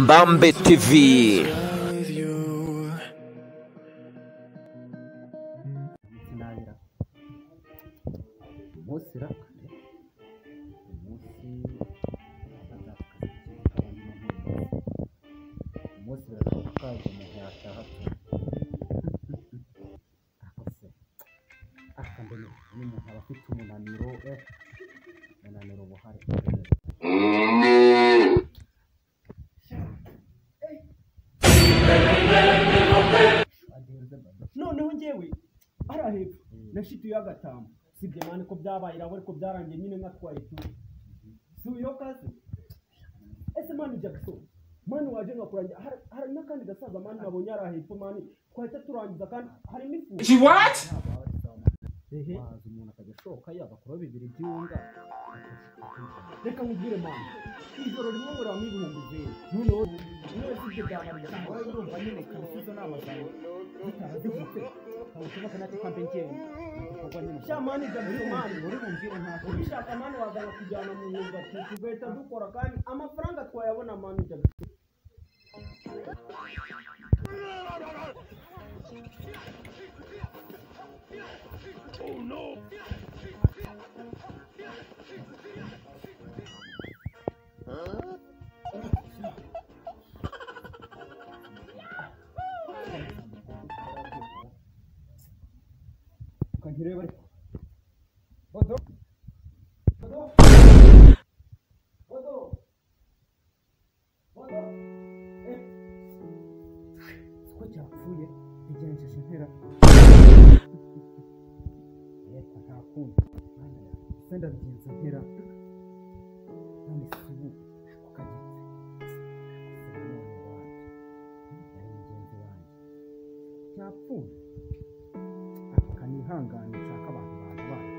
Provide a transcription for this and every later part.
Mbambe TV. noneho ngewe arahebye nashituye agatamba sibye mane ko byabaye irabore ko byarangiye nyine nkatwaye tu suyo kazi ese mani Jackson mani waje ngakurangira hari nakandi gasaza mani nabonye arahebye mani twahita turangiza kandi hari n'ifu She what? bazi umuntu akagashoka yagakora bibiri byunga reka nkubwire mani ijoro rimwe ngora mwibihumbi zero noneho sibye byamarira cyangwa urumva nyine kabisuzo n'amazano bitarazivuze ushobora kanati kampengeni igikorwa nyine shamani Jackson mani uri bumbwire ntako bishaka mani wazana kujyana mu nyunga tugahita dukora kandi amafaranga twayabona mani Jackson. Oh no! Continue bari. Ko cyapfuye igenjeje ntera. Yeka ntakundi. Senda bigenza ntera. None subu ako kagitse. Cyapfuye. Ako kanihangane nshaka abantu bacu.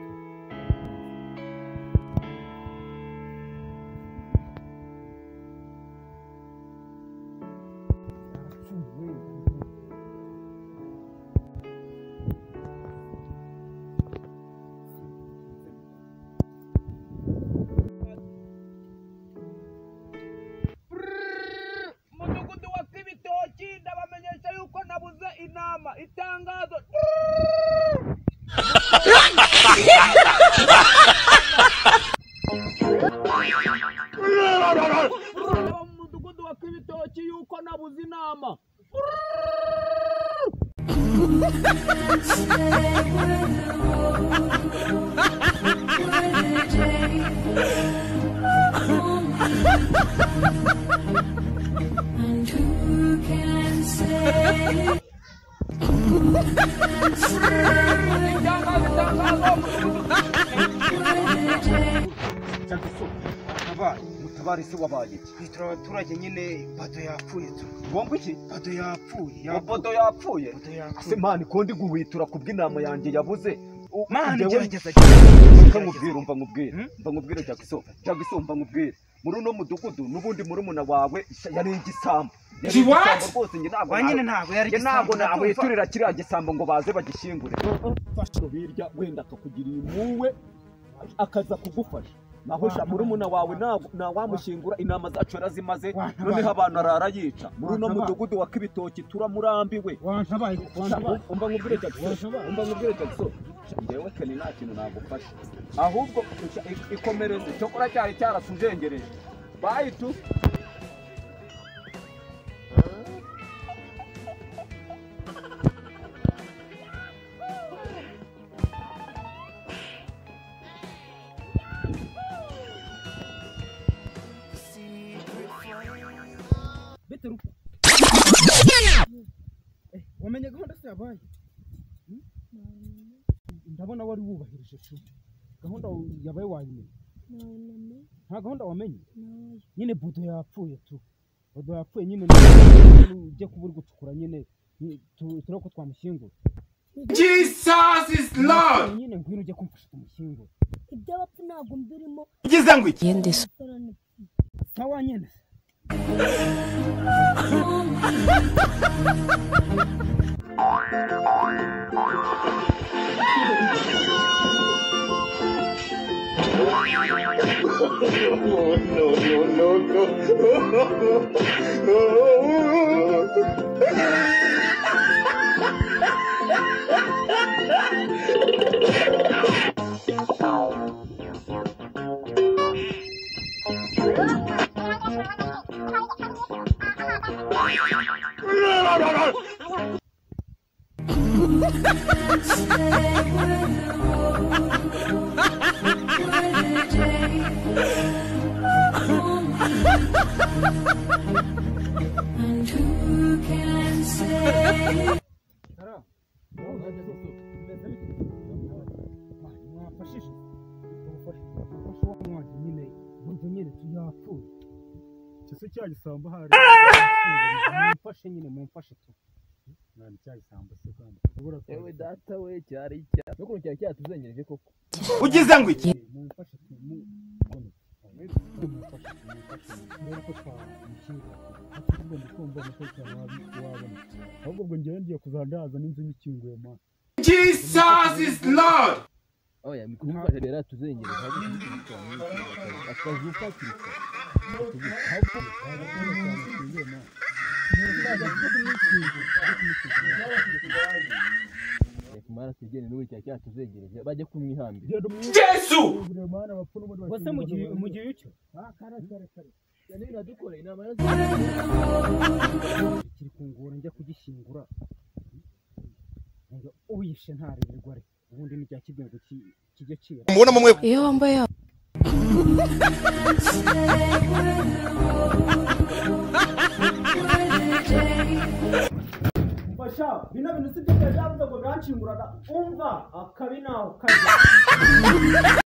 Mudugudu wa Kibitoki ndabamenyesha yuko nabuze inama itangazo mudugudu wa Kibitoki yuko nabuze inama And who can say? Mutabari se wabaye abaturage nyine bado yapfuye tu bomba iki bado yapfuye bodo yapfuye ase mani kondi guhwitura kubw'inama yanjye yabuze mani gerageza umva nkubwire Jackson umva nkubwire muri uno mudugudu n'ubundi muri umuna wawe yari igisambo rwose njye ntabwo yari igisambo ntabwo yiturira kiriya gisambo ngo baze bagishingure fasho birya wenda akakugirira impuwe akaza kugufasha naho muri umuna wawe na wamushingura inama zacu yarazimaze noneho abantu arara yica muri uno mudugudu wa Kibitoki turamurambiwe umva nkubwire Jackson ngewe kene nta kintu nagufasha ahubwo ikomereze cyokora cyari cyarasujengereje bayitu wamenye gahunda se yabaye ndabona wari wubahirije cyo gahunda yabaye wayimenye nta gahunda wamenye nyine budo yapfuye tu budo yapfuye nyine ujye kubura gucukura nyine turako ko twamushyingura Jesus is Lord. nyine ngwino ujye kumfasha kumushyingura ibyo bapfu ntabwo mbirimo Ngize ngo iki? yendese sawa nyine no. And who can say? mwafashije umufasha w'umwanzi nyine buryo nyine tuyapfuye cyose cya gisambo hari mumfashe nyine mumfashe tu nani cya gisambo se kandi ewe data we cyari icya no kuntu cyari cyatuzengereje koko ugize ngo iki mumfashe tu ko twamushyira ahubwo ndikumva umutekano wabona ahubwo ubwo ngewe ngiye kuzandaza n'inzu nyikinguye ma Jesus is Lord. oya mikumfasha rero tuzengereje akazuka kiriko kumara tugene n'ubu cyari cyatuzengereje bajye kumwihambira Jesu. bose mu gihe cyo kare yani nadukora inama kiri kungura njya kugishyingura ngo uyishe ntarirwa re ubundi ni cya kibyengo kijya kira Mubona mumwe Iyo wambaye mfasha bino bintu si byo byavuze ngo gancinguraga umva akabi naho kajya